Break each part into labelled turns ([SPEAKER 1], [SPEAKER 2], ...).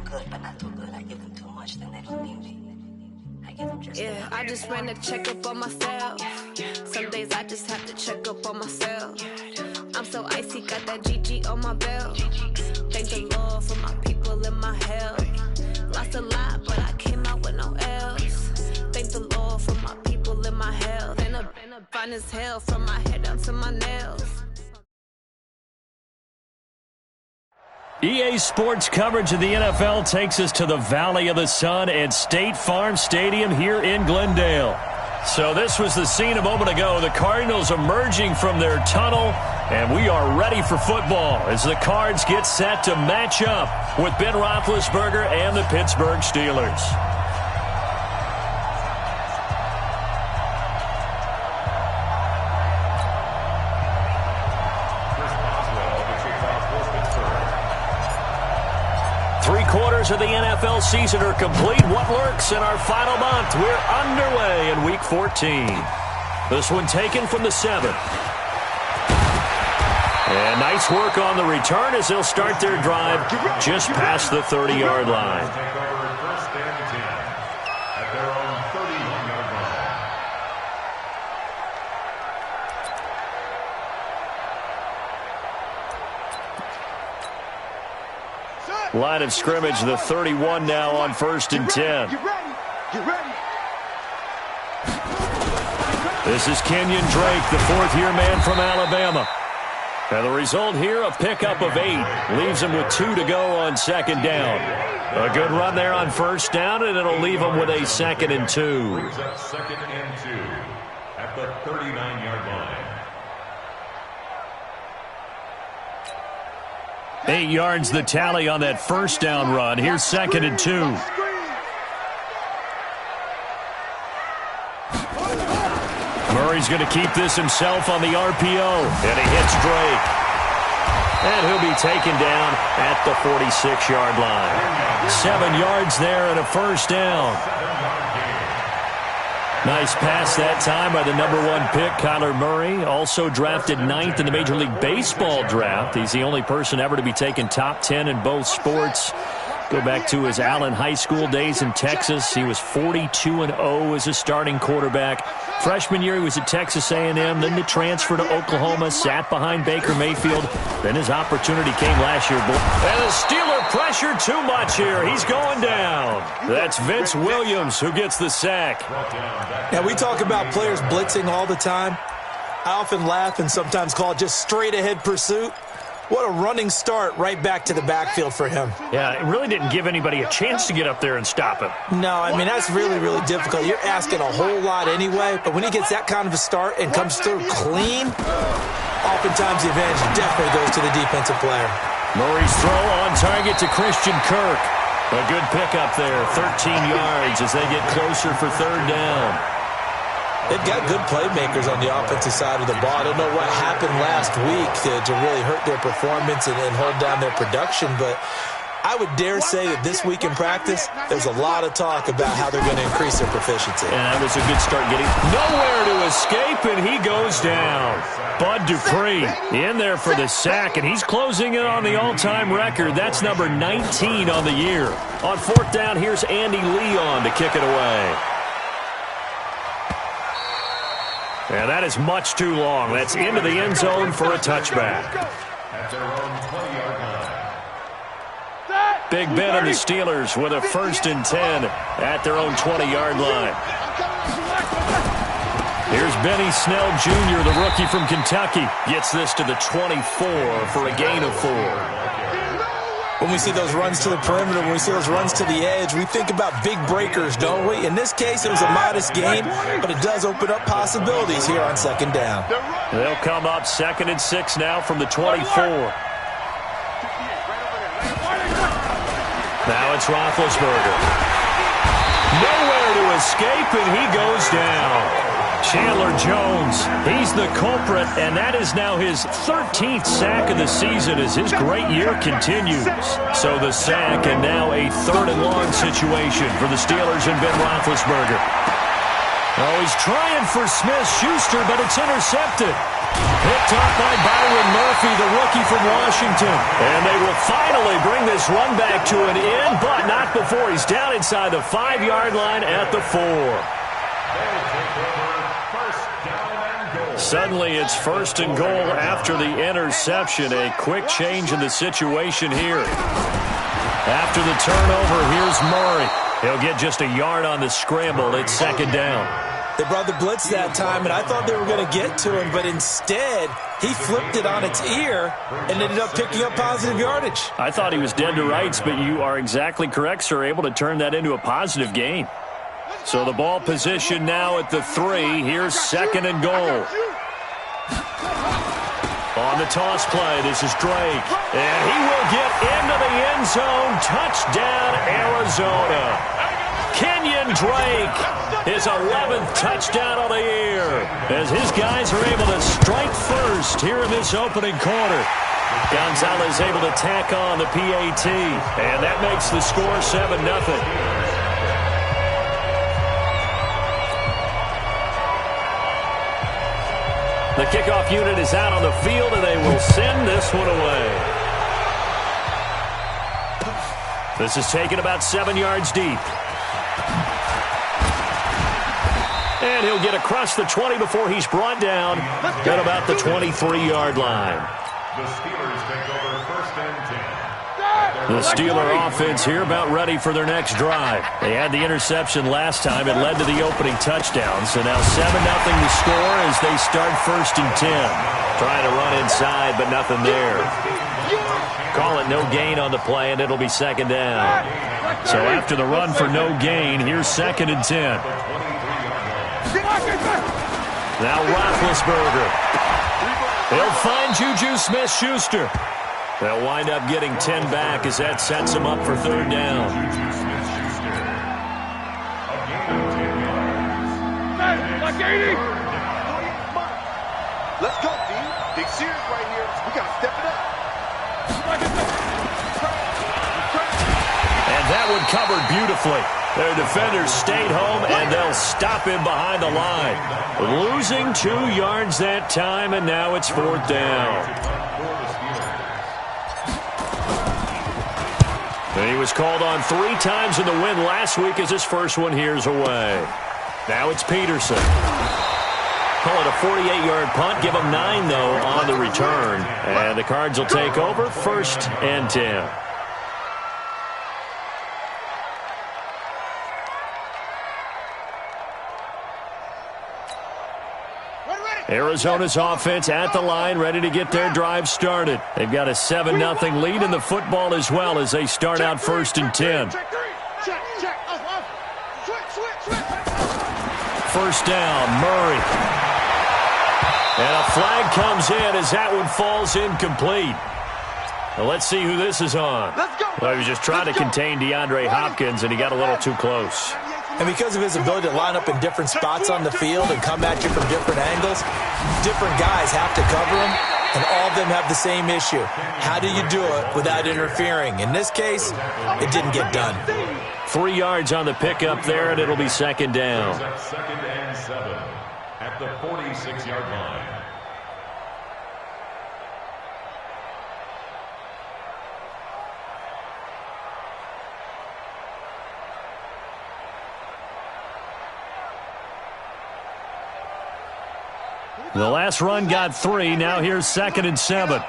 [SPEAKER 1] good, but not too good. I give them too much, then they don't need me. I give them just
[SPEAKER 2] yeah, I just ran a checkup on myself. Some days I just have to check up on myself. I'm so icy, got that GG on my belt. Thank the Lord for my people and my health. Lost a lot, but I came out with no else. Thank the Lord for my people and my health. And a fine as hell from my head down to my nails.
[SPEAKER 3] EA Sports coverage of the NFL takes us to the Valley of the Sun at State Farm Stadium here in Glendale. So this was the scene a moment ago. The Cardinals emerging from their tunnel, and we are ready for football as the Cards get set to match up with Ben Roethlisberger and the Pittsburgh Steelers. Three-quarters of the NFL season are complete. What lurks in our final month? We're underway in Week 14. This one taken from the 7th. And nice work on the return as they'll start their drive just past the 30-yard line. Line of scrimmage, the 31 now on 1st and 10. This is Kenyon Drake, the fourth-year man from Alabama. And the result here, a pickup of 8. Leaves him with 2 to go on 2nd down. A good run there on 1st down, and it'll leave him with a 2nd and 2.
[SPEAKER 4] 2nd and 2 at the 39-yard line.
[SPEAKER 3] 8 yards the tally on that 1st down run. Here's 2nd and 2. Murray's going to keep this himself on the RPO. And he hits Drake. And he'll be taken down at the 46-yard line. 7 yards there and a 1st down. Nice pass that time by the number 1 pick, Kyler Murray. Also drafted 9th in the Major League Baseball draft. He's the only person ever to be taken top 10 in both sports. Go back to his Allen High School days in Texas. He was 42-0 as a starting quarterback. Freshman year, he was at Texas A&M. Then the transfer to Oklahoma, sat behind Baker Mayfield. Then his opportunity came last year. And the Steeler pressure too much here. He's going down. That's Vince Williams who gets the sack.
[SPEAKER 5] Yeah, we talk about players blitzing all the time. I often laugh and sometimes call it just straight-ahead pursuit. What a running start right back to the backfield for him.
[SPEAKER 3] Yeah, it really didn't give anybody a chance to get up there and stop him.
[SPEAKER 5] No, I mean, that's really, really difficult. You're asking a whole lot anyway, but when he gets that kind of a start and comes through clean, oftentimes the advantage definitely goes to the defensive player.
[SPEAKER 3] Murray's throw on target to Christian Kirk. A good pickup there, 13 yards as they get closer for 3rd down.
[SPEAKER 5] They've got good playmakers on the offensive side of the ball. I don't know what happened last week to really hurt their performance and hold down their production, but I would dare say that this week in practice, there's a lot of talk about how they're going to increase their proficiency.
[SPEAKER 3] And that was a good start getting nowhere to escape, and he goes down. Bud Dupree in there for the sack, and he's closing in on the all-time record. That's number 19 on the year. On 4th down, here's Andy Leon to kick it away. And that is much too long. That's into the end zone for a touchback.
[SPEAKER 4] At their own 20-yard line.
[SPEAKER 3] Big Ben and the Steelers with a 1st and 10 at their own 20-yard line. Here's Benny Snell Jr., the rookie from Kentucky. Gets this to the 24 for a gain of 4.
[SPEAKER 5] When we see those runs to the perimeter, when we see those runs to the edge, we think about big breakers, don't we? In this case, it was a modest gain, but it does open up possibilities here on 2nd down.
[SPEAKER 3] They'll come up 2nd and 6 now from the 24. Now it's Roethlisberger. Nowhere to escape, and he goes down. Chandler Jones, he's the culprit, and that is now his 13th sack of the season as his great year continues. So the sack, and now a 3rd and long situation for the Steelers and Ben Roethlisberger. Oh, he's trying for Smith-Schuster, but it's intercepted. Picked off by Byron Murphy, the rookie from Washington. And they will finally bring this run back to an end, but not before he's down inside the 5-yard line at the 4. Suddenly it's 1st and goal after the interception. A quick change in the situation here. After the turnover, here's Murray. He'll get just a yard on the scramble. It's 2nd down.
[SPEAKER 5] They brought the blitz that time, and I thought they were going to get to him, but instead he flipped it on its ear and ended up picking up positive yardage.
[SPEAKER 3] I thought he was dead to rights, but you are exactly correct, sir, able to turn that into a positive gain. So the ball position now at the 3. Here's 2nd and goal. On the toss play, this is Drake. And he will get into the end zone. Touchdown, Arizona. Kenyon Drake, his 11th touchdown of the year, as his guys are able to strike first here in this opening quarter. Gonzalez able to tack on the PAT, and that makes the score 7-0. The kickoff unit is out on the field, and they will send this one away. This is taken about 7 yards deep. And he'll get across the 20 before he's brought down at about the 23-yard line.
[SPEAKER 4] The Steelers take over 1st and 10.
[SPEAKER 3] The Steeler offense here about ready for their next drive. They had the interception last time. It led to the opening touchdown. So now 7-0 the score as they start 1st and 10. Trying to run inside, but nothing there. Call it no gain on the play, and it'll be 2nd down. So after the run for no gain, here's 2nd and 10. Now Roethlisberger. They'll find Juju Smith-Schuster. They'll wind up getting 10 back as that sets them up for 3rd down.
[SPEAKER 6] Let's go, D. Big series right here. We got to step it up.
[SPEAKER 3] And that one covered beautifully. Their defenders stayed home, and they'll stop him behind the line. Losing 2 yards that time, and now it's 4th down. And he was called on 3 times in the win last week as his first one here's away. Now it's Peterson. Call it a 48-yard punt. Give him 9, though, on the return. And the Cards will take over 1st and 10. Arizona's offense at the line, ready to get their drive started. They've got a 7-0 lead in the football as well as they start out 1st and 10. 1st down, Murray. And a flag comes in as that one falls incomplete. Well, let's see who this is on. Well, he was just trying to contain DeAndre Hopkins, and he got a little too close.
[SPEAKER 5] And because of his ability to line up in different spots on the field and come at you from different angles, different guys have to cover him, and all of them have the same issue. How do you do it without interfering? In this case, it didn't get done.
[SPEAKER 3] 3 yards on the pickup there, and it'll be 2nd down.
[SPEAKER 4] 2nd and 7 at the 46-yard line.
[SPEAKER 3] The last run got 3. Now here's 2nd and 7.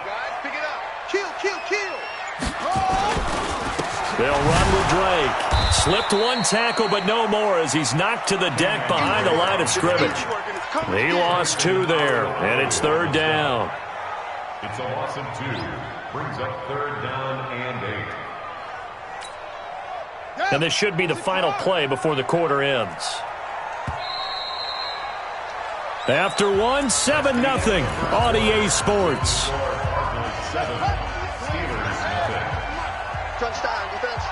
[SPEAKER 3] They'll run with Drake. Slipped 1 tackle, but no more as he's knocked to the deck behind the line of scrimmage. He lost 2 there, and it's 3rd down.
[SPEAKER 4] It's a loss of 2. Brings up 3rd down and 8.
[SPEAKER 3] And this should be the final play before the quarter ends. After 1, 7-0 on EA Sports.
[SPEAKER 6] Touchdown, defense.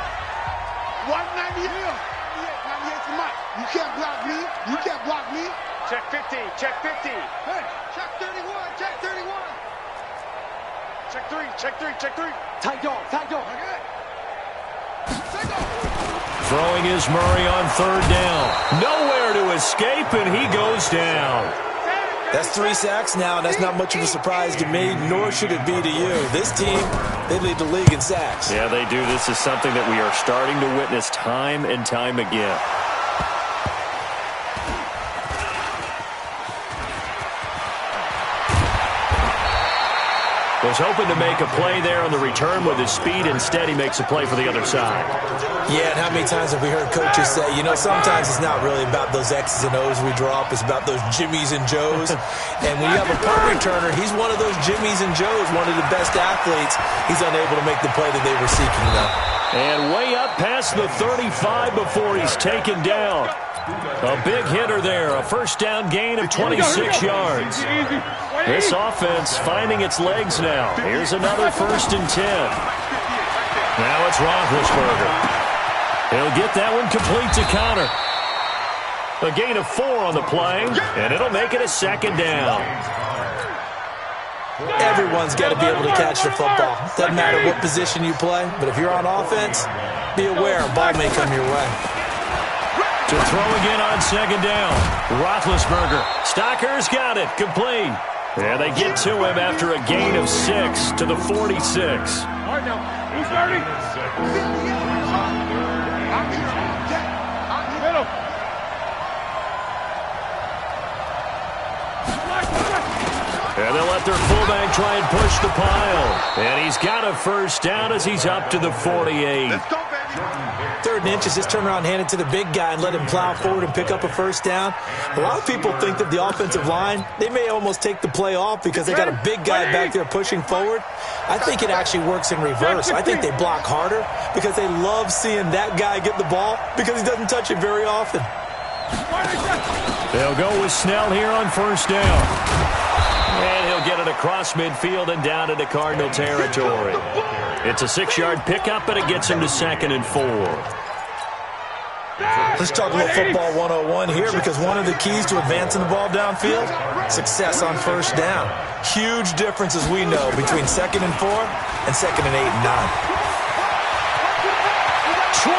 [SPEAKER 6] 198. 98 to Mike. You can't block me. You can't block me. Check 50. Check 50. Hey, check 31. Check 31. Check 3. Check 3. Check 3. Tight dog. Tight dog. Okay. Tight dog.
[SPEAKER 3] Throwing is Murray on 3rd down. Nowhere to escape, and he goes down.
[SPEAKER 5] That's 3 sacks now, and that's not much of a surprise to me, nor should it be to you. This team, they lead the league in sacks.
[SPEAKER 3] Yeah, they do. This is something that we are starting to witness time and time again. Was hoping to make a play there on the return with his speed. Instead, he makes a play for the other side.
[SPEAKER 5] Yeah, and how many times have we heard coaches say, you know, sometimes it's not really about those X's and O's we drop. It's about those Jimmies and Joes. And when you have a punt returner, he's one of those Jimmies and Joes, one of the best athletes. He's unable to make the play that they were seeking, though.
[SPEAKER 3] And way up past the 35 before he's taken down. A big hitter there, a first down gain of 26 yards. This offense finding its legs now. Here's another 1st and 10. Now it's Roethlisberger. He'll get that one complete to Connor. A gain of 4 on the play, and it'll make it a 2nd down.
[SPEAKER 5] Everyone's got to be able to catch the football. Doesn't matter what position you play, but if you're on offense, be aware a ball may come your way.
[SPEAKER 3] To throw again on 2nd down. Roethlisberger. Stocker's got it. Complete. And they get to him after a gain of 6 to the 46.
[SPEAKER 6] All right, now, who's 30? Middle.
[SPEAKER 3] And they'll let their fullback try and push the pile. And he's got a first down as he's up to the 48.
[SPEAKER 6] Let's go, baby.
[SPEAKER 5] 3rd and inches, just turn around, hand it to the big guy, and let him plow forward and pick up a first down. A lot of people think that the offensive line, they may almost take the play off because they got a big guy back there pushing forward. I think it actually works in reverse. I think they block harder because they love seeing that guy get the ball because he doesn't touch it very often.
[SPEAKER 3] They'll go with Snell here on 1st down. And he'll get it across midfield and down into Cardinal territory. It's a 6-yard pickup, but it gets him to 2nd and 4.
[SPEAKER 5] Let's talk a little football 101 here because one of the keys to advancing the ball downfield, success on 1st down. Huge difference, as we know, between 2nd and 4 and 2nd and 8 and 9.
[SPEAKER 3] 20!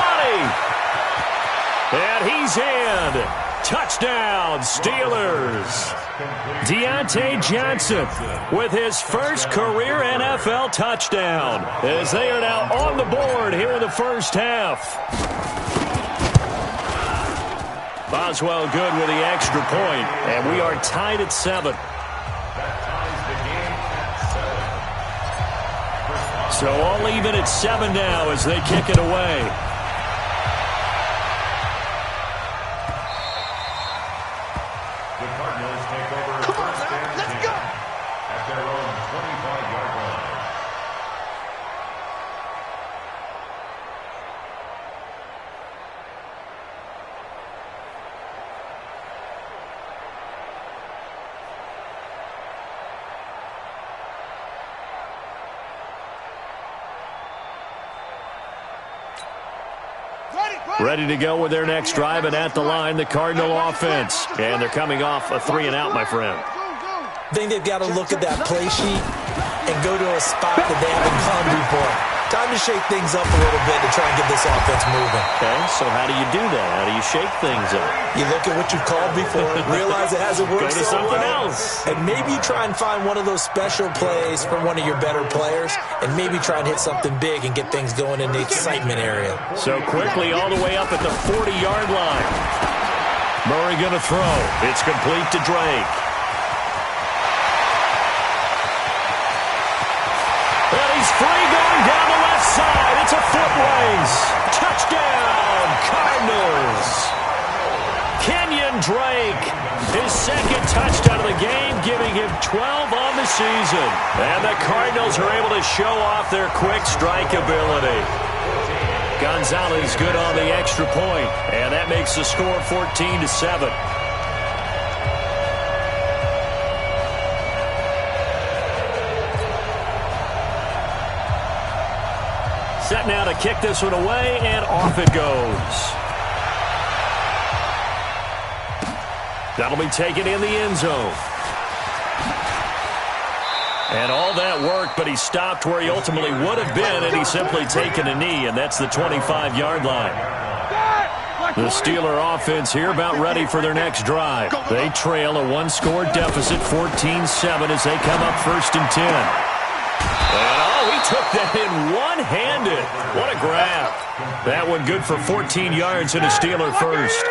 [SPEAKER 3] And he's in. Touchdown, Steelers. Deontay Johnson with his first career NFL touchdown as they are now on the board here in the first half. Boswell good with the extra point, and we are tied at 7. So all even at 7 now as they kick it away. Ready to go with their next drive, and at the line, the Cardinal offense. And they're coming off a 3-and-out, my friend.
[SPEAKER 5] I think they've got to look at that play sheet and go to a spot that they haven't gone before. Time to shake things up a little bit to try and get this offense moving.
[SPEAKER 3] Okay, so how do you do that? How do you shake things up?
[SPEAKER 5] You look at what you've called before, realize it hasn't worked
[SPEAKER 3] Go to something else.
[SPEAKER 5] And maybe you try and find one of those special plays from one of your better players, and maybe try and hit something big and get things going in the excitement area.
[SPEAKER 3] So quickly all the way up at the 40-yard line. Murray going to throw. It's complete to Drake. And he's free going down the left side. It's a foot race. Touchdown, Cardinals. Kenyon Drake, his 2nd touchdown of the game, giving him 12 on the season. And the Cardinals are able to show off their quick strike ability. Gonzalez good on the extra point, and that makes the score 14-7. Set now to kick this one away, and off it goes. That'll be taken in the end zone. And all that work, but he stopped where he ultimately would have been, and he's simply taken a knee, and that's the 25-yard line. The Steeler offense here about ready for their next drive. They trail a one-score deficit, 14-7, as they come up 1st and 10. And, he took that in one-handed. What a grab. That one good for 14 yards and a Steeler first.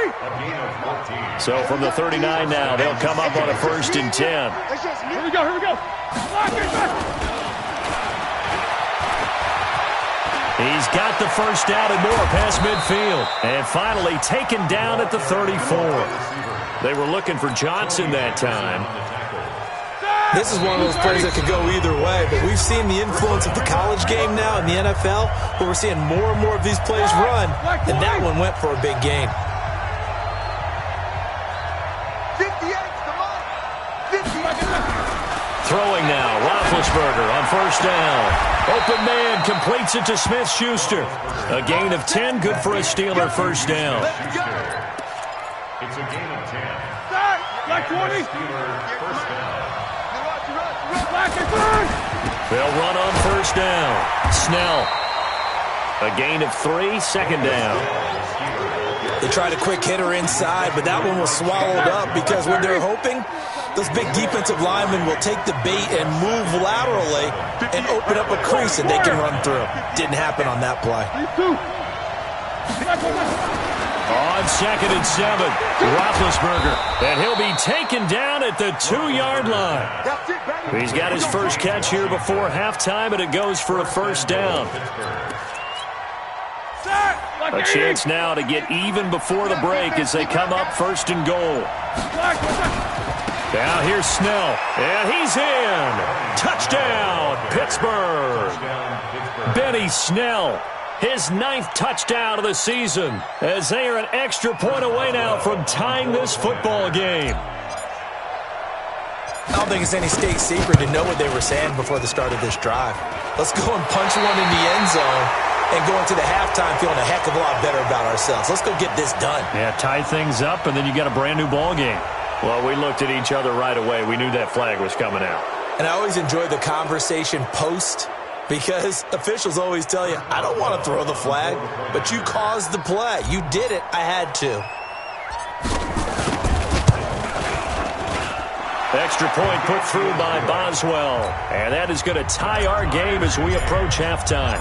[SPEAKER 3] So from the 39 now, they'll come up on a 1st and 10.
[SPEAKER 6] Here we go.
[SPEAKER 3] He's got the first down and more past midfield. And finally taken down at the 34. They were looking for Johnson that time.
[SPEAKER 5] This is one of those plays that could go either way, but we've seen the influence of the college game now in the NFL, where we're seeing more and more of these plays run, and that one went for a big gain.
[SPEAKER 6] 58, come on. 50.
[SPEAKER 3] Throwing now, Roethlisberger on 1st down. Open man completes it to Smith-Schuster. A gain of 10, good for a Steeler 1st down.
[SPEAKER 4] It's a gain of 10.
[SPEAKER 6] Like 20.
[SPEAKER 4] First down.
[SPEAKER 3] They'll run on 1st down. Snell. A gain of 3, 2nd down.
[SPEAKER 5] They tried a quick hitter inside, but that one was swallowed up because when they're hoping, those big defensive linemen will take the bait and move laterally and open up a crease that they can run through. Didn't happen on that play.
[SPEAKER 3] On 2nd and 7, Roethlisberger, and he'll be taken down at the 2-yard line. He's got his first catch here before halftime, and it goes for a 1st down. A chance now to get even before the break as they come up 1st and goal. Now here's Snell, and he's in. Touchdown, Pittsburgh. Benny Snell. His 9th touchdown of the season, as they are an extra point away now from tying this football game.
[SPEAKER 5] I don't think it's any state secret to know what they were saying before the start of this drive. Let's go and punch one in the end zone and go into the halftime feeling a heck of a lot better about ourselves. Let's go get this done.
[SPEAKER 3] Yeah, tie things up, and then you got a brand-new ball game. Well, we looked at each other right away. We knew that flag was coming out.
[SPEAKER 5] And I always enjoy the conversation post, because officials always tell you, I don't want to throw the flag, but you caused the play. You did it. I had to.
[SPEAKER 3] Extra point put through by Boswell. And that is going to tie our game as we approach halftime.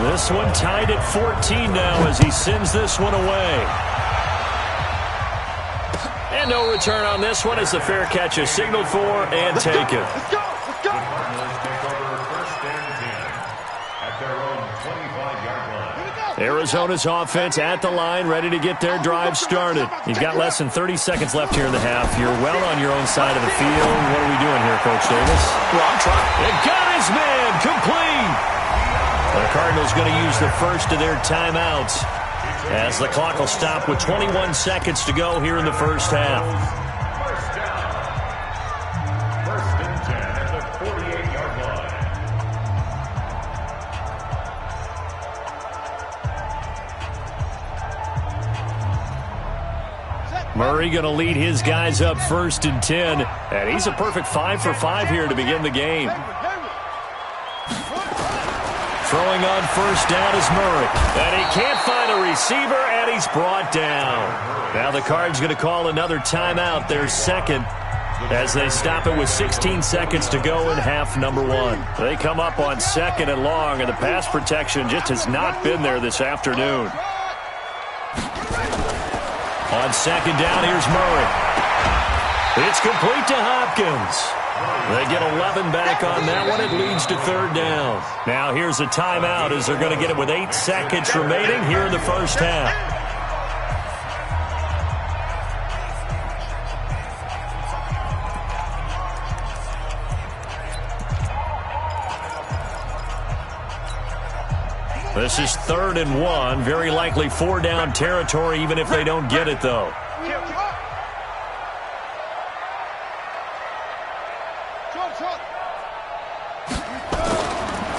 [SPEAKER 3] This one tied at 14 now as he sends this one away. And no return on this one as the fair catch is signaled for and taken.
[SPEAKER 6] Let's go.
[SPEAKER 3] Arizona's offense at the line, ready to get their drive started. You've got less than 30 seconds left here in the half. You're well on your own side of the field. What are we doing here, Coach Davis?
[SPEAKER 5] Well, I'm trying.
[SPEAKER 3] It got his man complete. The Cardinals going to use the first of their timeouts as the clock will stop with 21 seconds to go here in the first half.
[SPEAKER 4] First down. 1st and 10 at the 48-yard line.
[SPEAKER 3] Murray going to lead his guys up 1st and 10, and he's a perfect 5 for 5 here to begin the game. Throwing on 1st down is Murray, and he can't find a receiver, and he's brought down. Now the Cards going to call another timeout, their 2nd, as they stop it with 16 seconds to go in half number 1. They come up on 2nd and long, and the pass protection just has not been there this afternoon. On 2nd down, here's Murray. It's complete to Hopkins. They get 11 back on that one. It leads to 3rd down. Now here's a timeout as they're going to get it with 8 seconds remaining here in the first half. This is 3rd and 1. Very likely 4-down territory, even if they don't get it, though.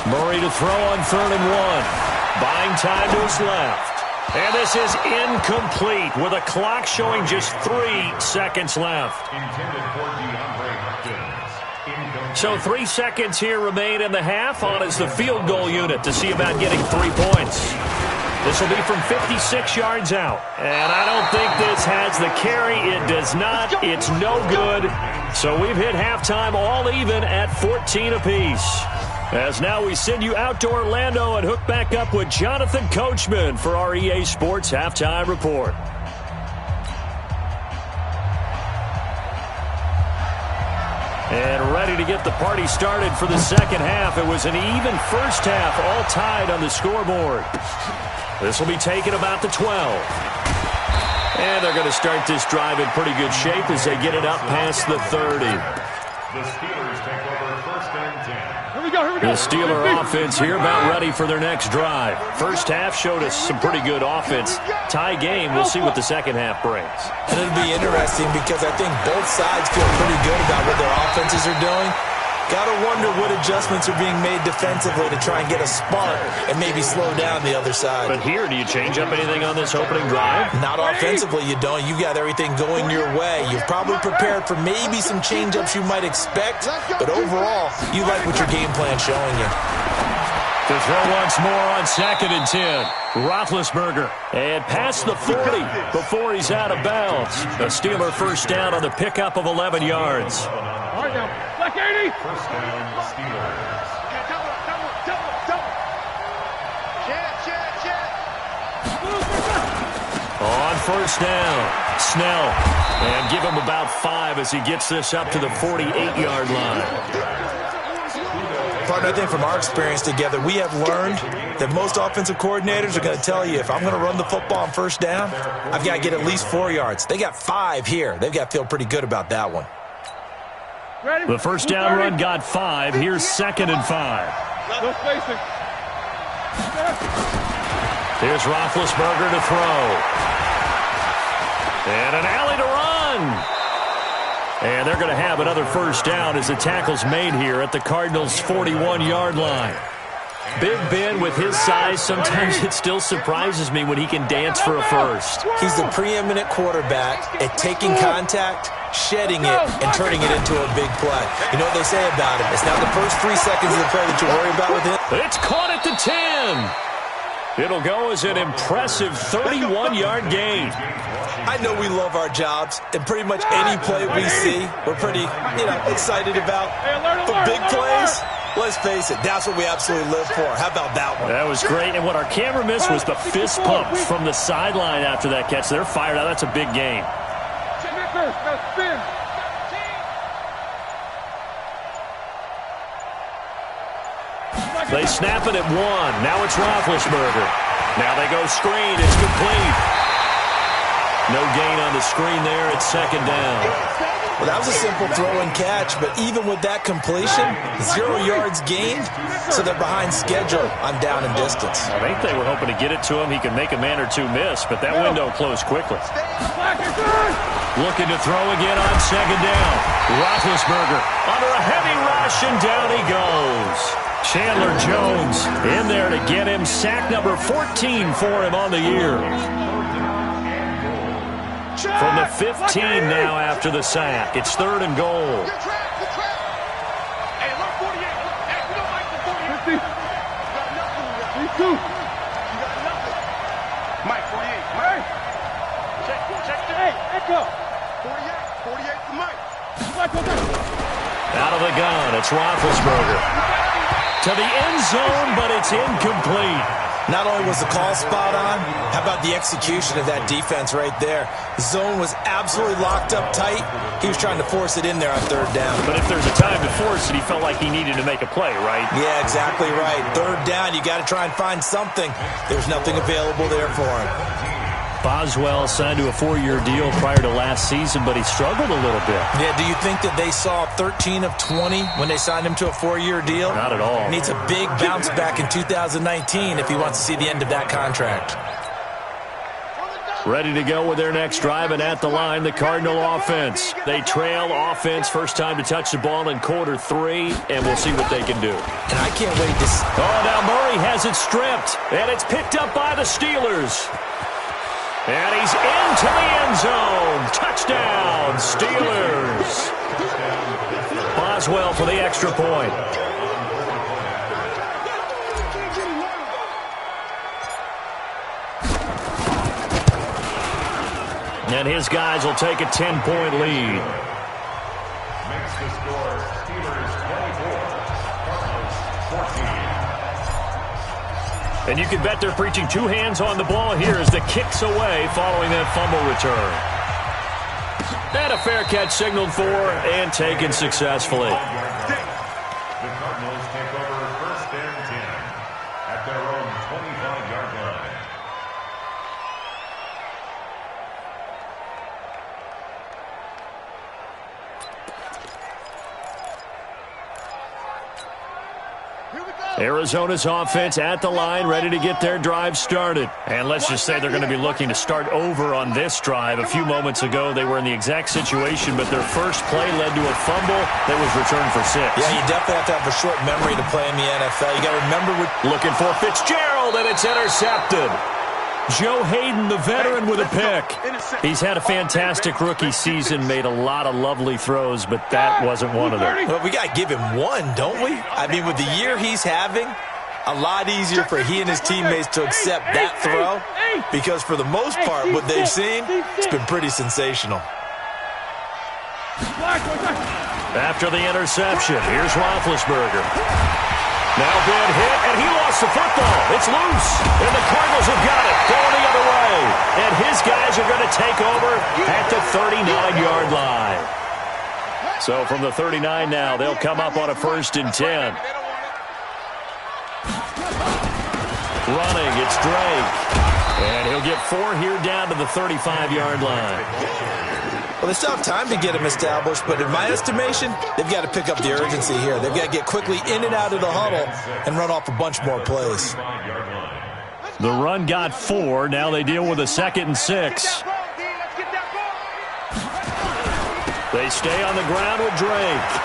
[SPEAKER 3] Murray to throw on 3rd and 1. Buying time to his left. And this is incomplete with a clock showing just 3 seconds left. So 3 seconds here remain in the half. On is the field goal unit to see about getting 3 points. This will be from 56 yards out. And I don't think this has the carry. It does not. It's no good. So we've hit halftime all even at 14 apiece. As now we send you out to Orlando and hook back up with Jonathan Coachman for our EA Sports Halftime Report. And ready to get the party started for the second half. It was an even first half, all tied on the scoreboard. This will be taken about the 12. And they're going to start this drive in pretty good shape as they get it up past the 30.
[SPEAKER 4] The Steelers take over first and 10.
[SPEAKER 6] Here we go.
[SPEAKER 3] The Steeler offense here about ready for their next drive. First half showed us some pretty good offense. Tie game, we'll see what the second half brings.
[SPEAKER 5] And it'll be interesting because I think both sides feel pretty good about what their offenses are doing. Got to wonder what adjustments are being made defensively to try and get a spark and maybe slow down the other side.
[SPEAKER 3] But here, do you change up anything on this opening drive?
[SPEAKER 5] Not offensively, you don't. You got everything going your way. You've probably prepared for maybe some change-ups you might expect, but overall, you like what your game plan's showing you.
[SPEAKER 3] To throw once more on 2nd and 10. Roethlisberger. And past the 40 before he's out of bounds. A Steeler first down on the pickup of 11 yards.
[SPEAKER 6] All right, now. Black 80.
[SPEAKER 4] First down, Steelers.
[SPEAKER 6] Double.
[SPEAKER 3] On first down, Snell. And give him about 5 as he gets this up to the 48-yard line.
[SPEAKER 5] Partner, I think from our experience together, we have learned that most offensive coordinators are going to tell you, if I'm going to run the football on first down, I've got to get at least 4 yards. They got 5 here. They've got to feel pretty good about that one.
[SPEAKER 3] The first down run got 5. Here's 2nd and 5.
[SPEAKER 6] No spacing.
[SPEAKER 3] Here's Roethlisberger to throw. And an alley to run. And they're going to have another first down as the tackle's made here at the Cardinals' 41-yard line. Big Ben, with his size, sometimes it still surprises me when he can dance for a first.
[SPEAKER 5] He's the preeminent quarterback at taking contact, shedding it, and turning it into a big play. You know what they say about him? It's not the first 3 seconds of the play that you worry about with him.
[SPEAKER 3] It's caught at the 10. It'll go as an impressive 31-yard gain.
[SPEAKER 5] I know we love our jobs, and pretty much any play we see, we're pretty, excited about. But big plays, let's face it, that's what we absolutely live for. How about that one?
[SPEAKER 3] That was great, and what our camera missed was the fist pump from the sideline after that catch. They're fired out. That's a big gain. They snap it at 1. Now it's Roethlisberger. Now they go screen. It's complete. No gain on the screen there. It's 2nd down.
[SPEAKER 5] Well, that was a simple throw and catch, but even with that completion, 0 yards gained, so they're behind schedule on down and distance.
[SPEAKER 3] I think they were hoping to get it to him. He could make a man or two miss, but that window closed quickly. Looking to throw again on 2nd down. Roethlisberger under a heavy rush, and down he goes. Chandler Jones in there to get him. Sack number 14 for him on the year. From the 15 now after the sack. It's 3rd and goal.
[SPEAKER 6] Mike, 48. Mike. Check. Hey, echo. 48 for Mike.
[SPEAKER 3] Out of the gun, it's Roethlisberger. To the end zone, but it's incomplete.
[SPEAKER 5] Not only was the call spot on, how about the execution of that defense right there? The zone was absolutely locked up tight. He was trying to force it in there on 3rd down.
[SPEAKER 3] But if there's a time to force it, he felt like he needed to make a play, right?
[SPEAKER 5] Yeah, exactly right. 3rd down, you got to try and find something. There's nothing available there for him.
[SPEAKER 3] Boswell signed to a 4-year deal prior to last season, but he struggled a little bit.
[SPEAKER 5] Yeah, do you think that they saw 13 of 20 when they signed him to a 4-year deal?
[SPEAKER 3] Not at all.
[SPEAKER 5] Needs a big bounce back in 2019 if he wants to see the end of that contract.
[SPEAKER 3] Ready to go with their next drive, and at the line, the Cardinal offense. They trail offense, first time to touch the ball in Q3, and we'll see what they can do.
[SPEAKER 5] And I can't wait to see.
[SPEAKER 3] Oh, now Murray has it stripped, and it's picked up by the Steelers. And he's into the end zone. Touchdown, Steelers. Boswell for the extra point. And his guys will take a 10-point lead.
[SPEAKER 4] Makes the score Steelers 24, Cardinals 14.
[SPEAKER 3] And you can bet they're preaching two hands on the ball here as the kick's away following that fumble return. And a fair catch signaled for and taken successfully.
[SPEAKER 4] The Cardinals take over 1st and 10 at their own 25-yard line.
[SPEAKER 3] Arizona's offense at the line, ready to get their drive started. And let's just say they're going to be looking to start over on this drive. A few moments ago, they were in the exact situation, but their first play led to a fumble that was returned for 6.
[SPEAKER 5] Yeah, you definitely have to have a short memory to play in the NFL. You got to remember
[SPEAKER 3] looking for Fitzgerald, and it's intercepted. Joe Hayden, the veteran, with a pick. He's had a fantastic rookie season, made a lot of lovely throws, but that wasn't one of them.
[SPEAKER 5] Well, we got to give him one, don't we? I mean, with the year he's having, a lot easier for he and his teammates to accept that throw because for the most part, what they've seen, it's been pretty sensational.
[SPEAKER 3] After the interception, here's Roethlisberger. Now bad hit, and he lost the football. It's loose, and the Cardinals have got it going the other way. And his guys are going to take over at the 39-yard line. So from the 39 now, they'll come up on a 1st and 10. Running, it's Drake. And he'll get 4 here down to the 35-yard line.
[SPEAKER 5] Well, they still have time to get him established, but in my estimation, they've got to pick up the urgency here. They've got to get quickly in and out of the huddle and run off a bunch more plays.
[SPEAKER 3] The run got 4. Now they deal with a 2nd and 6. They stay on the ground with Drake.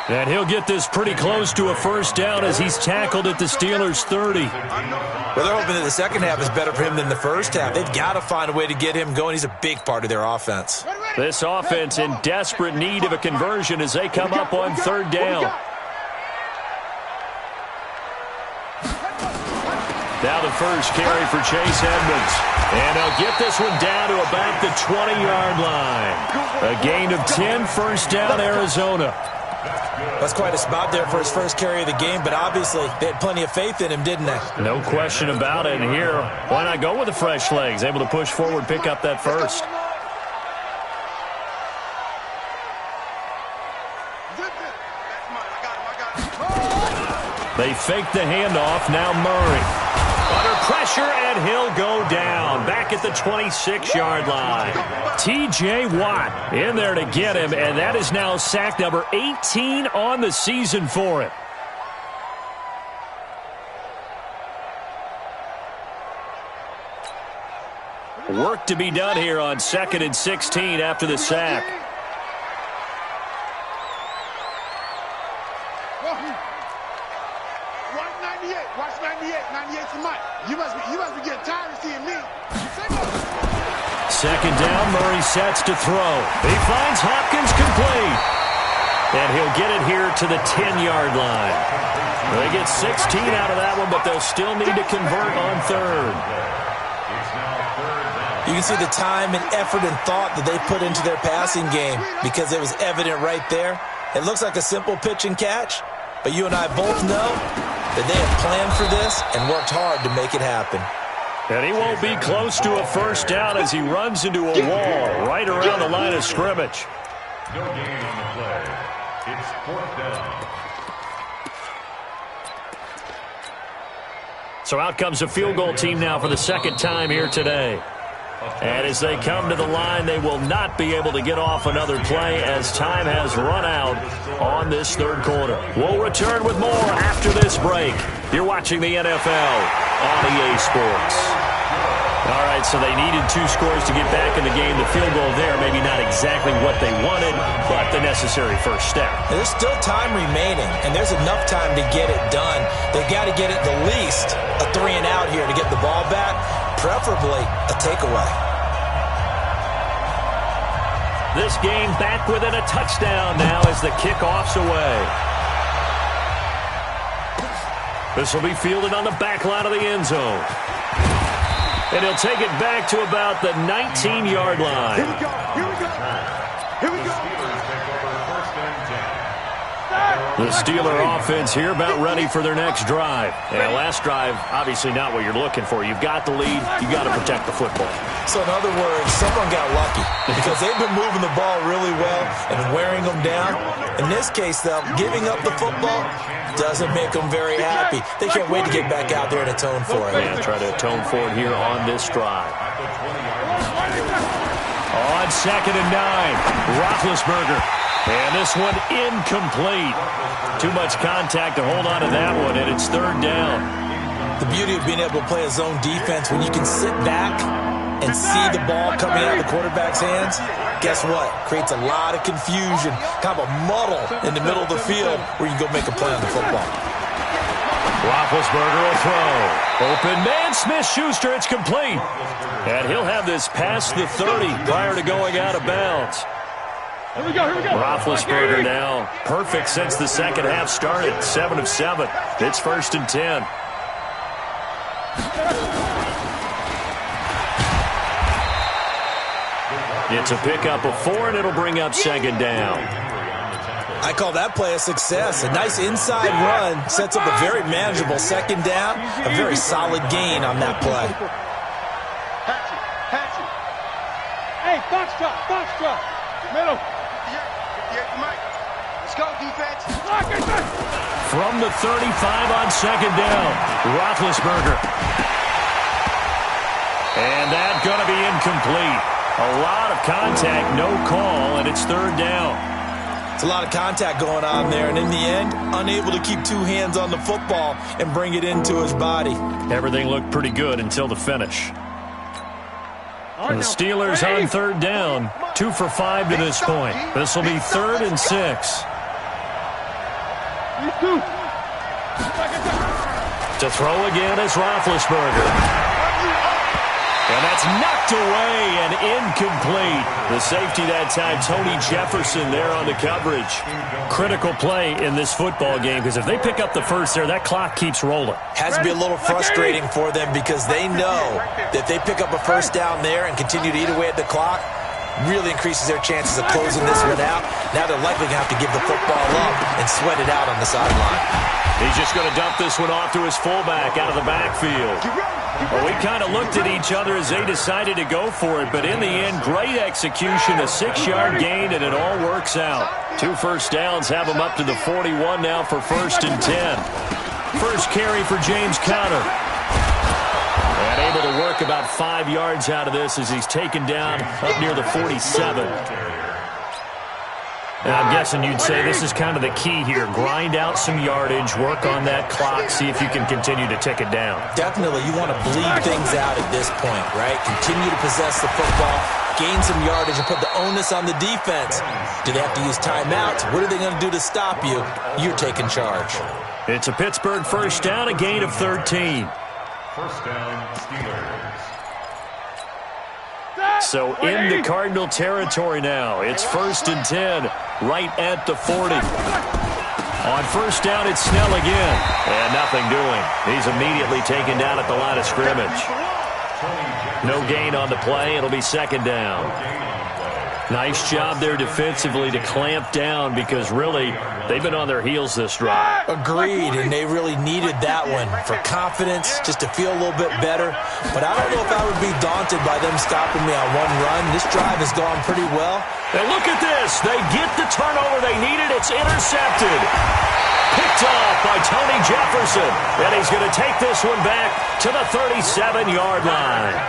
[SPEAKER 3] And he'll get this pretty close to a 1st down as he's tackled at the Steelers' 30.
[SPEAKER 5] Well, they're hoping that the second half is better for him than the first half. They've got to find a way to get him going. He's a big part of their offense.
[SPEAKER 3] This offense in desperate need of a conversion as they come up on 3rd down. Now the first carry for Chase Edmonds. And they'll get this one down to about the 20-yard line. A gain of 10, 1st down, Arizona.
[SPEAKER 5] That's quite a spot there for his first carry of the game, but obviously they had plenty of faith in him, didn't they?
[SPEAKER 3] No question about it. And here, why not go with the fresh legs? Able to push forward, pick up that 1st. They fake the handoff. Now Murray. Under pressure, and he'll go down. Back at the 26-yard line. T.J. Watt in there to get him, and that is now sack number 18 on the season for him. Work to be done here on 2nd and 16 after the sack.
[SPEAKER 6] Watch 98. 98's the mic. You must be getting tired of seeing me.
[SPEAKER 3] 2nd down, Murray sets to throw. He finds Hopkins complete. And he'll get it here to the 10-yard line. They get 16 out of that one, but they'll still need to convert on 3rd.
[SPEAKER 5] You can see the time and effort and thought that they put into their passing game because it was evident right there. It looks like a simple pitch and catch, but you and I both know that they have planned for this and worked hard to make it happen.
[SPEAKER 3] And he won't be close to a 1st down as he runs into a wall right around the line of scrimmage.
[SPEAKER 4] No gain on the play. It's 4th down.
[SPEAKER 3] So out comes a field goal team now for the 2nd time here today. And as they come to the line, they will not be able to get off another play as time has run out on this 3rd quarter. We'll return with more after this break. You're watching the NFL on EA Sports. All right, so they needed 2 scores to get back in the game. The field goal there, maybe not exactly what they wanted, but the necessary first step.
[SPEAKER 5] There's still time remaining, and there's enough time to get it done. They've got to get it the least a 3 and out here to get the ball back, preferably a takeaway.
[SPEAKER 3] This game back within a touchdown now as the kickoff's away. This will be fielded on the back line of the end zone. And he'll take it back to about the 19-yard line.
[SPEAKER 6] Here we go. Here we go. Here we go.
[SPEAKER 3] The Steeler offense here about ready for their next drive. And last drive, obviously not what you're looking for. You've got the lead. You've got to protect the football.
[SPEAKER 5] So in other words, someone got lucky because they've been moving the ball really well and wearing them down. In this case, though, giving up the football doesn't make them very happy. They can't wait to get back out there and atone for it.
[SPEAKER 3] Yeah, try to atone for it here on this drive. On 2nd and 9, Roethlisberger. And this one incomplete. Too much contact to hold on to that one, and it's 3rd down.
[SPEAKER 5] The beauty of being able to play a zone defense, when you can sit back and see the ball coming out of the quarterback's hands, guess what? Creates a lot of confusion, kind of a muddle in the middle of the field where you can go make a play on the football.
[SPEAKER 3] Roethlisberger will throw. Open man, Smith-Schuster, it's complete. And he'll have this past the 30 prior to going out of bounds.
[SPEAKER 6] Here we go. Here we go.
[SPEAKER 3] Roethlisberger now perfect since the second half started. 7 of 7. It's 1st and 10. It's a pickup of 4, and it'll bring up 2nd down.
[SPEAKER 5] I call that play a success. A nice inside run sets up a very manageable 2nd down. A very solid gain on that play.
[SPEAKER 6] Patch it. Hey, box drop. Middle. Mike. Let's go, defense.
[SPEAKER 3] From the 35 on 2nd down, Roethlisberger. And that's going to be incomplete. A lot of contact, no call, and it's 3rd down.
[SPEAKER 5] It's a lot of contact going on there, and in the end, unable to keep 2 hands on the football and bring it into his body.
[SPEAKER 3] Everything looked pretty good until the finish. And the Steelers on 3rd down, 2 for 5 to this point. This will be 3rd and 6. To throw again is Roethlisberger. And that's knocked away and incomplete. The safety that time, Tony Jefferson there on the coverage. Critical play in this football game because if they pick up the first there, that clock keeps rolling.
[SPEAKER 5] Has to be a little frustrating for them because they know that they pick up a first down there and continue to eat away at the clock, really increases their chances of closing this one out. Now they're likely going to have to give the football up and sweat it out on the sideline.
[SPEAKER 3] He's just going to dump this one off to his fullback out of the backfield. Well, we kind of looked at each other as they decided to go for it, but in the end, great execution, a 6-yard gain, and it all works out. 2 first downs have them up to the 41 now for 1st and 10. First carry for James Conner. And able to work about 5 yards out of this as he's taken down up near the 47. And I'm guessing you'd say this is kind of the key here. Grind out some yardage, work on that clock, see if you can continue to tick it down.
[SPEAKER 5] Definitely, you want to bleed things out at this point, right? Continue to possess the football, gain some yardage, and put the onus on the defense. Do they have to use timeouts? What are they going to do to stop you? You're taking charge.
[SPEAKER 3] It's a Pittsburgh first down, a gain of 13.
[SPEAKER 4] First down, Steelers.
[SPEAKER 3] So in the Cardinal territory now, it's 1st and 10, right at the 40. On first down, it's Snell again, and nothing doing. He's immediately taken down at the line of scrimmage. No gain on the play. It'll be 2nd down. Nice job there defensively to clamp down because really they've been on their heels this drive.
[SPEAKER 5] Agreed, and they really needed that one for confidence, just to feel a little bit better. But I don't know if I would be daunted by them stopping me on one run. This drive has gone pretty well.
[SPEAKER 3] And look at this. They get the turnover they needed. It's intercepted. Picked off by Tony Jefferson. And he's going to take this one back to the 37-yard line.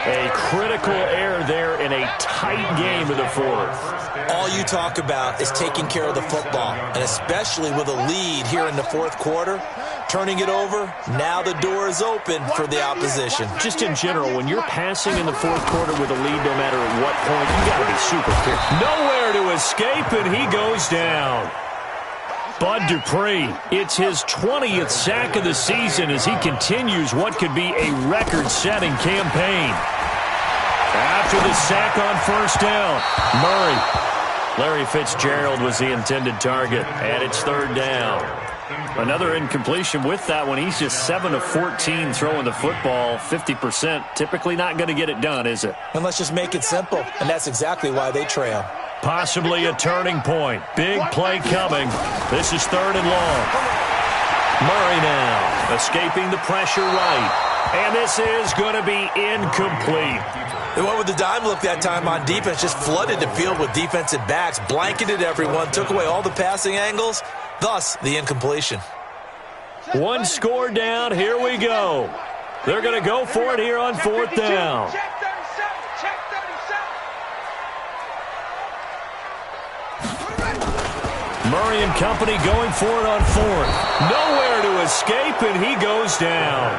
[SPEAKER 3] A critical error there in a tight game of the 4th.
[SPEAKER 5] All you talk about is taking care of the football, and especially with a lead here in the 4th quarter, turning it over, now the door is open for the opposition.
[SPEAKER 3] Just in general, when you're passing in the 4th quarter with a lead, no matter at what point, you got to be super careful. Nowhere to escape, and he goes down. Bud Dupree, it's his 20th sack of the season as he continues what could be a record-setting campaign. After the sack on first down, Murray. Larry Fitzgerald was the intended target, and it's 3rd down. Another incompletion with that one. He's just 7 of 14 throwing the football, 50%. Typically not going to get it done, is it?
[SPEAKER 5] And let's just make it simple, and that's exactly why they trail.
[SPEAKER 3] Possibly a turning point. Big play coming. This is 3rd and long. Murray now escaping the pressure right. And this is going to be incomplete.
[SPEAKER 5] They went with the dime look that time on defense, just flooded the field with defensive backs, blanketed everyone, took away all the passing angles, thus the incompletion.
[SPEAKER 3] One score down. Here we go. They're going to go for it here on 4th down. Murray and company going for it on 4th. Nowhere to escape, and he goes down.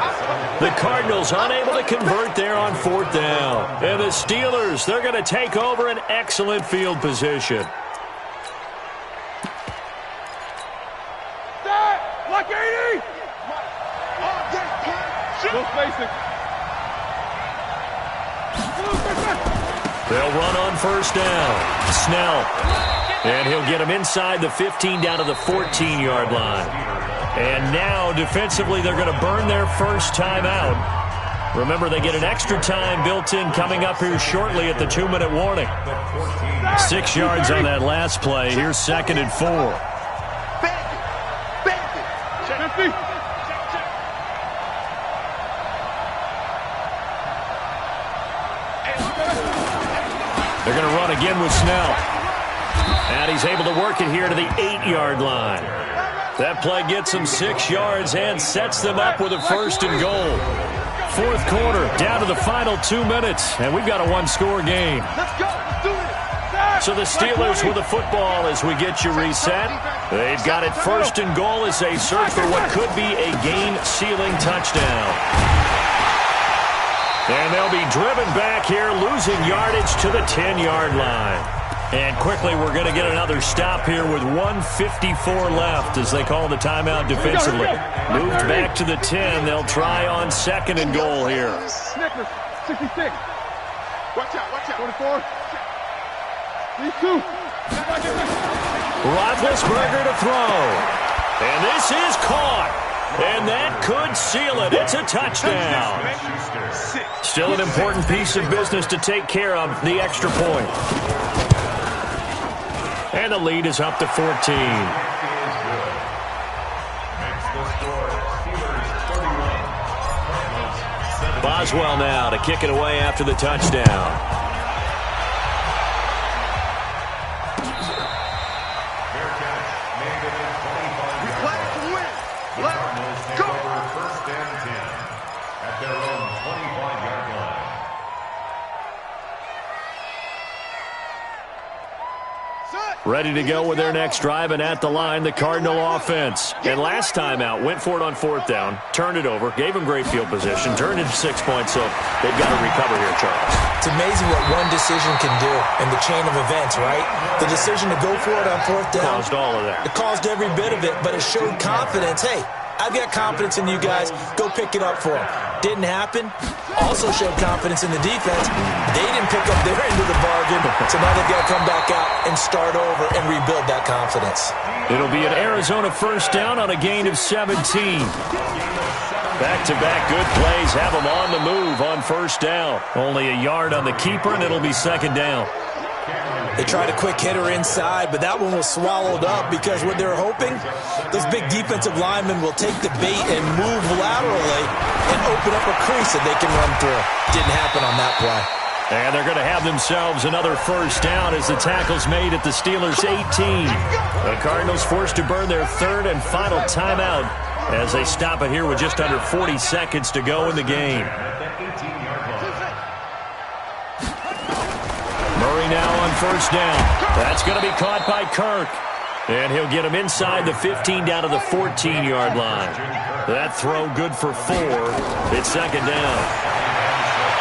[SPEAKER 3] The Cardinals unable to convert there on 4th down. And the Steelers, they're going to take over an excellent field position.
[SPEAKER 6] Like 80! No spacing.
[SPEAKER 3] They'll run on 1st down. Snell. And he'll get him inside the 15 down to the 14-yard line. And now, defensively, they're going to burn their first time out. Remember, they get an extra time built in coming up here shortly at the 2-minute warning. 6 yards on that last play. Here's 2nd and 4. They're going to run again with Snell. And he's able to work it here to the 8-yard line. That play gets him 6 yards and sets them up with a 1st and goal. 4th quarter, down to the final 2 minutes, and we've got a 1-score game. So the Steelers with the football as we get you reset. They've got it 1st and goal as they search for what could be a game-sealing touchdown. And they'll be driven back here, losing yardage to the 10-yard line. And quickly, we're going to get another stop here with 1:54 left as they call the timeout defensively. Moved back to the 10. They'll try on 2nd and goal here.
[SPEAKER 6] Snickers, 66. Watch out, watch out. 24. These 2.
[SPEAKER 3] Roethlisberger to throw. And this is caught. And that could seal it. It's a touchdown. Still an important piece of business to take care of, the extra point. And the lead is up to 14. Boswell now to kick it away after the touchdown. Ready to go with their next drive, and at the line, the Cardinal offense. And last time out, went for it on 4th down, turned it over, gave them great field position, turned it to 6 points, so they've got to recover here, Charles.
[SPEAKER 5] It's amazing what one decision can do in the chain of events, right? The decision to go for it on 4th down.
[SPEAKER 3] Caused all of that.
[SPEAKER 5] It caused every bit of it, but it showed confidence. Hey, I've got confidence in you guys. Go pick it up for them. Didn't happen. Also showed confidence in the defense. They didn't pick up their end of the bargain, so now they've got to come back out and start over and rebuild that confidence.
[SPEAKER 3] It'll be an Arizona 1st down on a gain of 17. Back-to-back good plays have them on the move on 1st down. Only a yard on the keeper, and it'll be 2nd down.
[SPEAKER 5] They tried a quick hitter inside, but that one was swallowed up because what they're hoping, those big defensive linemen will take the bait and move laterally and open up a crease that they can run through. Didn't happen on that play.
[SPEAKER 3] And they're going to have themselves another 1st down as the tackle's made at the Steelers' 18. The Cardinals forced to burn their 3rd and final timeout as they stop it here with just under 40 seconds to go in the game. Murray now on 1st down. That's going to be caught by Kirk. And he'll get him inside the 15 down to the 14-yard line. That throw good for 4. It's 2nd down.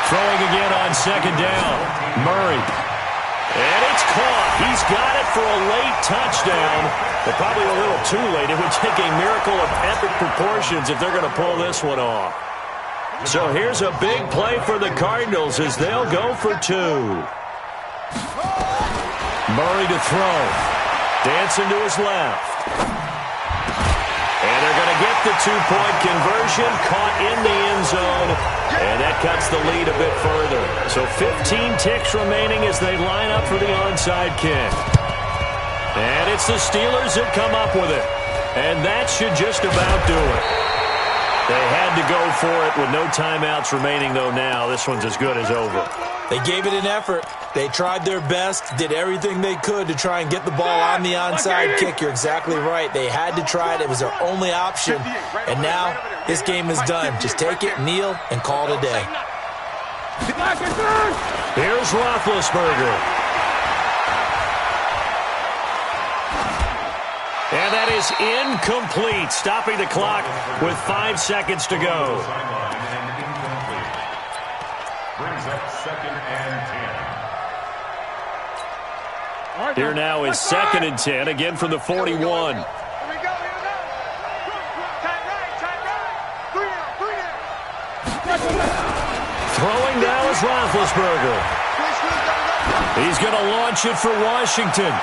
[SPEAKER 3] Throwing again on 2nd down. Murray. And it's caught. He's got it for a late touchdown. But probably a little too late. It would take a miracle of epic proportions if they're going to pull this one off. So here's a big play for the Cardinals as they'll go for 2. Murray to throw. Dancing to his left. the two-point conversion, caught in the end zone, and that cuts the lead a bit further. So 15 ticks remaining as they line up for the onside kick. And it's the Steelers that come up with it. And that should just about do it. They had to go for it with no timeouts remaining, though now. This one's as good as over.
[SPEAKER 5] They gave it an effort. They tried their best, did everything they could to try and get the ball on the onside kick. You're exactly right. They had to try it. It was their only option. And now this game is done. Just take it, kneel, and call it a day.
[SPEAKER 3] Here's Roethlisberger. And that is incomplete, stopping the clock with 5 seconds to go.
[SPEAKER 4] Brings up 2nd and 10.
[SPEAKER 3] Here now is 2nd and 10, again from the 41.
[SPEAKER 6] Here we go.
[SPEAKER 3] Throwing now is Roethlisberger. He's going to launch it for Washington.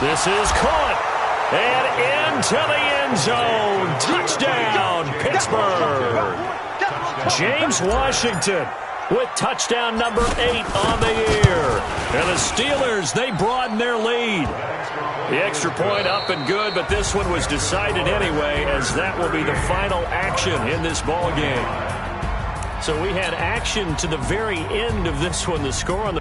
[SPEAKER 3] This is caught. And into the end zone. Touchdown, Pittsburgh. James Washington with touchdown number 8 on the year. And the Steelers, they broaden their lead. The extra point up and good, but this one was decided anyway, as that will be the final action in this ball game. So we had action to the very end of this one. The score on the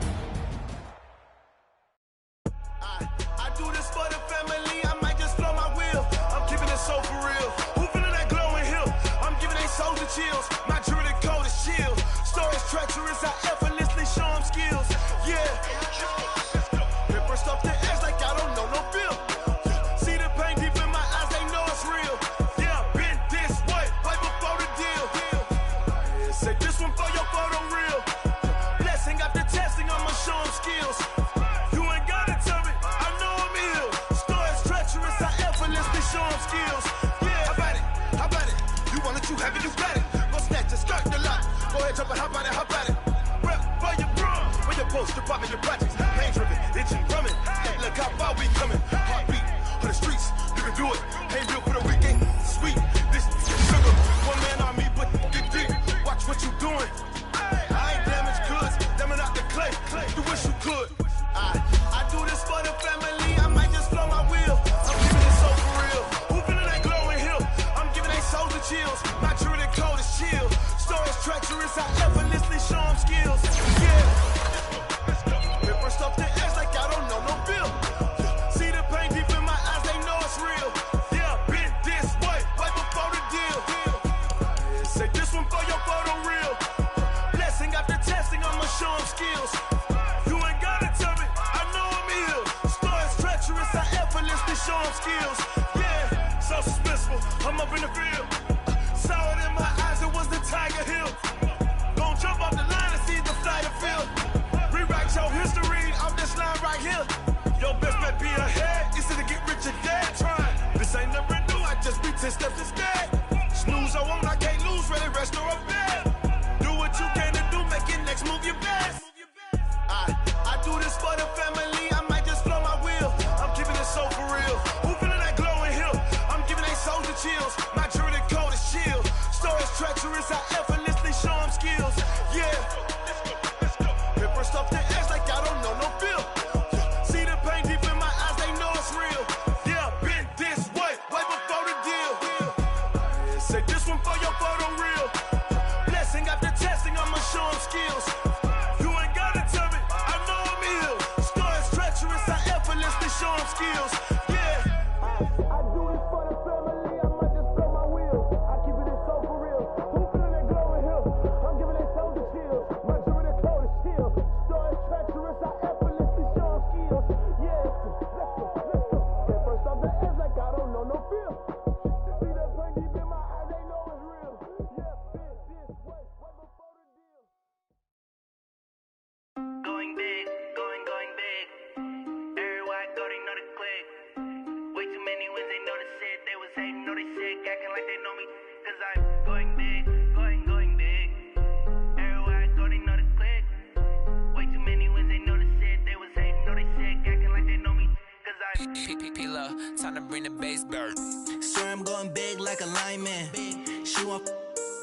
[SPEAKER 7] Time to bring the bass bird. Swear I'm going big like a diamond. She want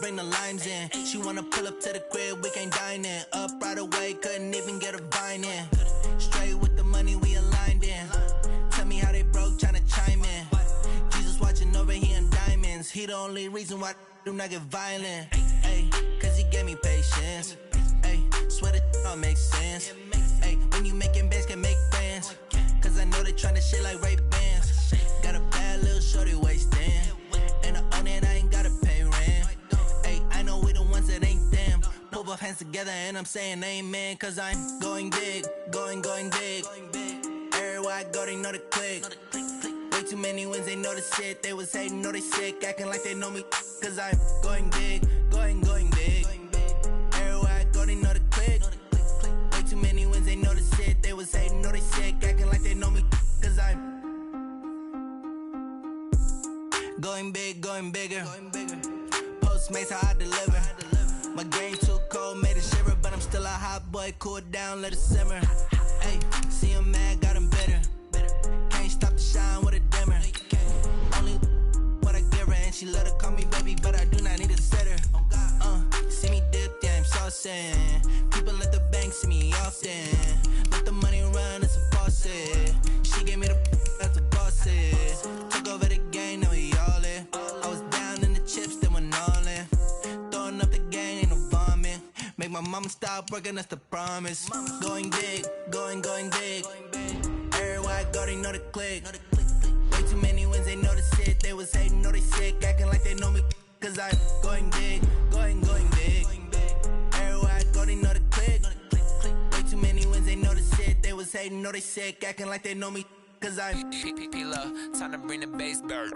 [SPEAKER 7] bring the limes in. She wanna pull up to the crib, we can't dine in. Up right away, couldn't even get a vine in. Straight with the money, we aligned in. Tell me how they broke, tryna chime in. Jesus watching over here in diamonds. He the only reason why I do not get violent. Ay, cause he gave me patience. Ay, swear that all makes sense. Ay, when you making bands, can make friends. Cause I know they tryna shit like Ray-Bans. Got a bad little shorty wasting. And I own it, I ain't gotta pay rent. Ay, I know we the ones that ain't them. Pull both hands together and I'm saying amen. Cause I'm going big, going big. Everywhere I go, they know the click. Way too many wins, they know the shit. They was hating, know they sick, acting like they know me. Cause I'm going big, going big. Everywhere I go, they know the click. Way too many wins, they know the shit. They was hating, know they sick, acting like they know me. Cause I'm going big, going bigger. Postmates, how I deliver. My game too cold, made it shiver. But I'm still a hot boy, cool it down, let it simmer. Hey, see him mad, got him bitter. Can't stop the shine with a dimmer. Only what I give her, and she let her call me baby, but I do not need a sitter. See me dip, yeah, I'm saucing. People at the bank see me often. Let the money run, it's a faucet. She gave me the that's a boss it. Took over the game, now we all in. I was down in the chips, then went all in. Throwing up the gang, ain't no vomit. Make my mama stop working, that's the promise. Going big, going big. Everywhere I go, they know the click. Way too many wins, they know the shit. They was hating, know they sick, acting like they know me. Cause I'm going big, going big. Everywhere I go, they know the click. Way too many wins, they know the shit. They was hating, know they sick, acting like they know me. Cause I'm
[SPEAKER 8] P-Love, time to bring the bass bird.